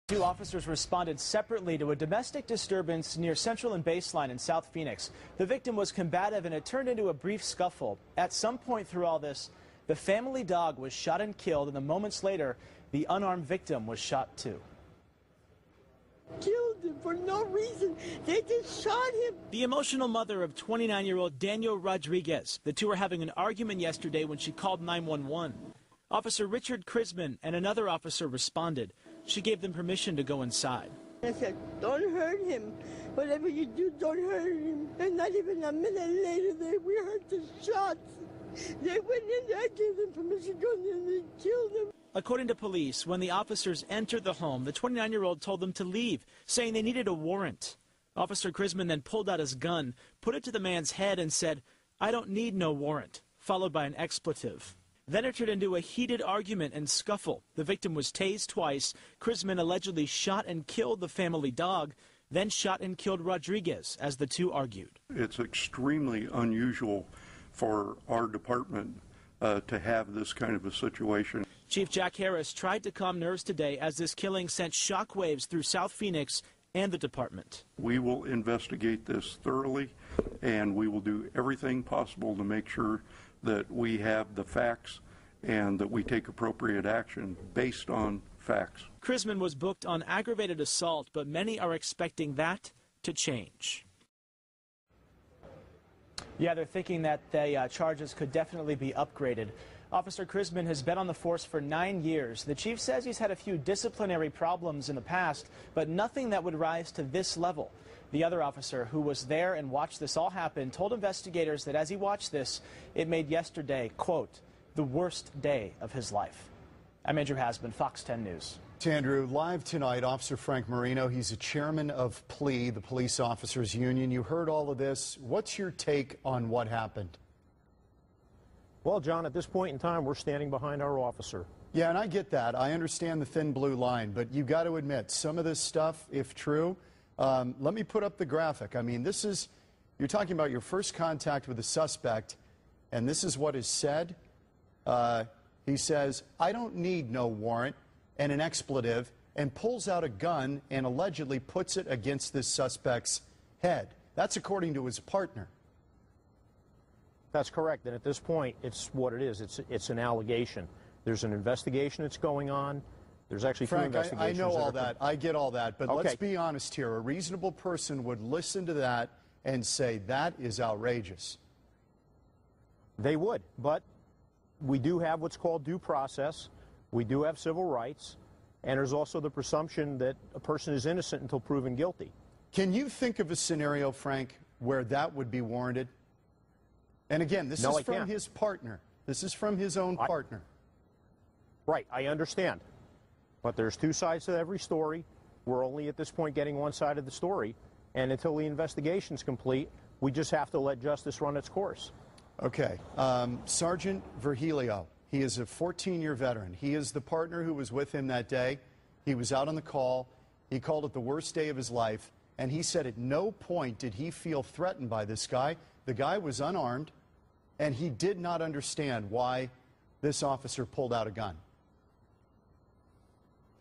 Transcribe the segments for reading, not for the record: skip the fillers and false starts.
Two officers responded separately to a domestic disturbance near Central and Baseline in South Phoenix. The victim was combative and it turned into a brief scuffle. At some point through all this, the family dog was shot and killed, and the moments later, the unarmed victim was shot too. Killed him for no reason. They just shot him. The emotional mother of 29-year-old Daniel Rodriguez. The two were having an argument yesterday when she called 911. Officer Richard Krisman and another officer responded. She gave them permission to go inside. I said, don't hurt him. Whatever you do, don't hurt him. And not even a minute later, we heard the shots. They went in there, I gave them permission to go in there, and they killed him. According to police, when the officers entered the home, the 29-year-old told them to leave, saying they needed a warrant. Officer Krisman then pulled out his gun, put it to the man's head, and said, "I don't need no warrant," followed by an expletive. Then it turned into a heated argument and scuffle. The victim was tased twice. Krisman allegedly shot and killed the family dog, then shot and killed Rodriguez as the two argued. It's extremely unusual for our department to have this kind of a situation. Chief Jack Harris tried to calm nerves today as this killing sent shockwaves through South Phoenix and the department. We will investigate this thoroughly, and we will do everything possible to make sure that we have the facts and that we take appropriate action based on facts. Krisman was booked on aggravated assault, but many are expecting that to change. Yeah, they're thinking that the charges could definitely be upgraded. Officer Krisman has been on the force for 9 years. The chief says he's had a few disciplinary problems in the past, but nothing that would rise to this level. The other officer who was there and watched this all happen told investigators that as he watched this, it made yesterday, quote, the worst day of his life. I'm Andrew Hasbin, Fox 10 News. Andrew, live tonight, Officer Frank Marino. He's a chairman of PLEA, the Police Officers Union. You heard all of this. What's your take on what happened? Well, John, at this point in time, we're standing behind our officer. Yeah, and I get that. I understand the thin blue line, but you got to admit, some of this stuff, if true, let me put up the graphic. I mean, you're talking about your first contact with the suspect, and this is what is said. He says, "I don't need no warrant," and an expletive, and pulls out a gun and allegedly puts it against this suspect's head. That's according to his partner. That's correct, and at this point, it's what it is. It's an allegation. There's an investigation that's going on. There's actually Frank, two investigations. I know all that. I get all that, but okay. Let's be honest here. A reasonable person would listen to that and say, that is outrageous. They would, but we do have what's called due process. We do have civil rights, and there's also the presumption that a person is innocent until proven guilty. Can you think of a scenario, Frank, where that would be warranted? And again, this is from his partner. This is from his own partner. Right, I understand. But there's two sides to every story. We're only at this point getting one side of the story. And until the investigation's complete, we just have to let justice run its course. Okay. Sergeant Virgilio, he is a 14-year veteran. He is the partner who was with him that day. He was out on the call. He called it the worst day of his life. And he said at no point did he feel threatened by this guy. The guy was unarmed, and he did not understand why this officer pulled out a gun.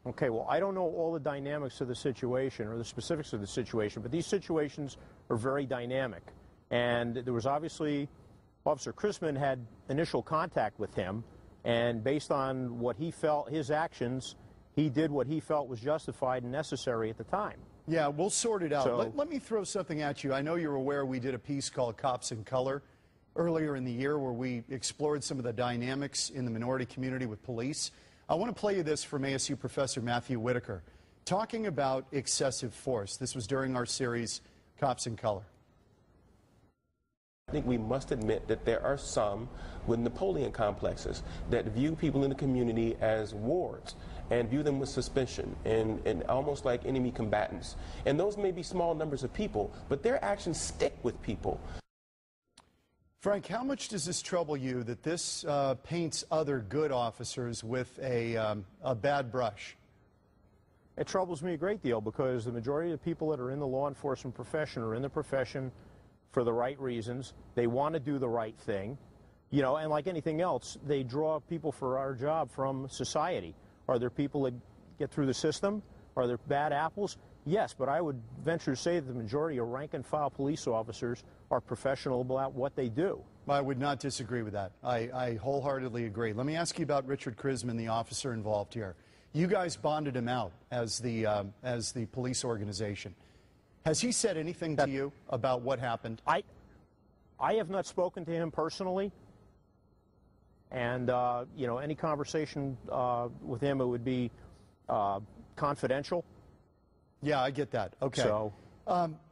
Okay, well, I don't know all the dynamics of the situation or the specifics of the situation, but these situations are very dynamic. And there was obviously, Officer Krisman had initial contact with him, and based on what he felt, his actions, he did what he felt was justified and necessary at the time. Yeah, we'll sort it out. So, let me throw something at you. I know you're aware we did a piece called Cops in Color earlier in the year where we explored some of the dynamics in the minority community with police. I want to play you this from ASU professor Matthew Whitaker talking about excessive force. This was during our series Cops in Color. I think we must admit that there are some with Napoleon complexes that view people in the community as wards and view them with suspicion and almost like enemy combatants. And those may be small numbers of people, but their actions stick with people. Frank, how much does this trouble you that this paints other good officers with a bad brush? It troubles me a great deal because the majority of the people that are in the law enforcement profession are in the profession for the right reasons. They want to do the right thing, you know, and like anything else, they draw people for our job from society. Are there people that get through the system? Are there bad apples? Yes, but I would venture to say that the majority of rank-and-file police officers are professional about what they do. I would not disagree with that. I wholeheartedly agree. Let me ask you about Richard Chrisman, the officer involved here. You guys bonded him out as the police organization. Has he said anything to you about what happened? I have not spoken to him personally, and you know, any conversation with him, it would be confidential. Yeah, I get that. Okay. So,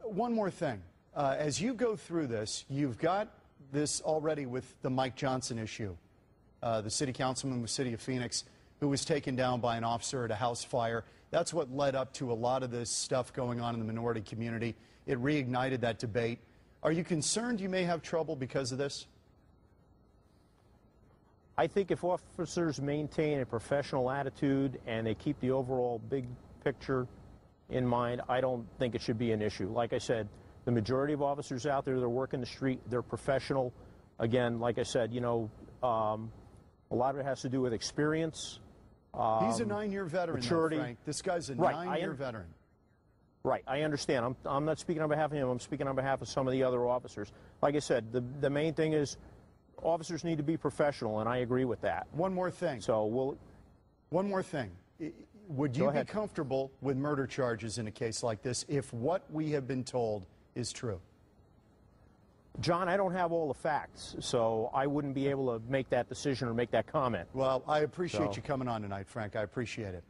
one more thing. As you go through this, you've got this already with the Mike Johnson issue, the city councilman with the city of Phoenix, who was taken down by an officer at a house fire. That's what led up to a lot of this stuff going on in the minority community. It reignited that debate. Are you concerned you may have trouble because of this? I think if officers maintain a professional attitude and they keep the overall big picture in mind, I don't think it should be an issue. Like I said, the majority of officers out there that are working the street, they're professional. Again, like I said, you know, a lot of it has to do with experience. He's a 9-year veteran, maturity. Though, Frank. This guy's a Right, 9-year veteran. Right, I understand. I'm not speaking on behalf of him. I'm speaking on behalf of some of the other officers. Like I said, the main thing is officers need to be professional, and I agree with that. One more thing. One more thing. Would you be comfortable with murder charges in a case like this if what we have been told is true? John, I don't have all the facts, so I wouldn't be able to make that decision or make that comment. Well, I appreciate you coming on tonight, Frank. I appreciate it.